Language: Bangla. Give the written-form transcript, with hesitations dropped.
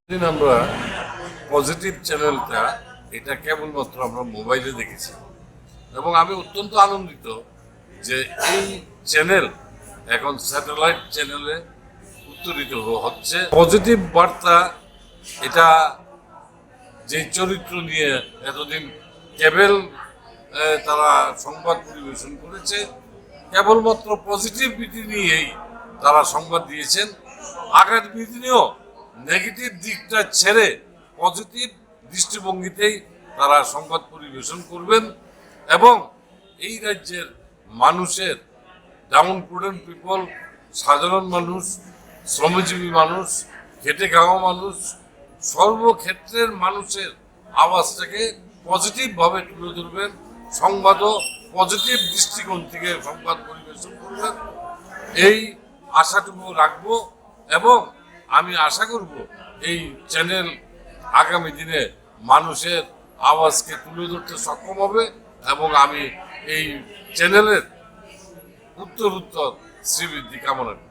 দিন আমরা পজিটিভ চ্যানেলটা এটা কেবলমাত্র আমরা মোবাইলে দেখেছি এবং আমি অত্যন্ত আনন্দিত যে এই চ্যানেল এখন স্যাটেলাইট চ্যানেলে উত্তরিত হচ্ছে। পজিটিভ বার্তা এটা যে চরিত্র নিয়ে এতদিন কেবল তারা সংবাদ পরিবেশন করেছে, কেবলমাত্র পজিটিভিটি নিয়েই তারা সংবাদ দিয়েছেন। আগামী দিনেও নেগেটিভ দিকটা ছেড়ে পজিটিভ দৃষ্টিভঙ্গিতেই তারা সংবাদ পরিবেশন করবেন এবং এই রাজ্যের মানুষের, ডাউন প্রোডেন্ট পিপল, সাধারণ মানুষ, শ্রমজীবী মানুষ, খেটে খাওয়া মানুষ, সর্বক্ষেত্রের মানুষের আওয়াজটাকে পজিটিভভাবে তুলে ধরবেন, সংবাদও পজিটিভ দৃষ্টিকোণ থেকে সংবাদ পরিবেশন করবেন, এই আশাটুকু রাখবো। এবং আমি আশা করব এই চ্যানেল আগামী দিনে মানুষের আওয়াজকে তুলে ধরতে সক্ষম হবে এবং আমি এই চ্যানেলের উত্তর শ্রীবৃদ্ধি কামনা করি।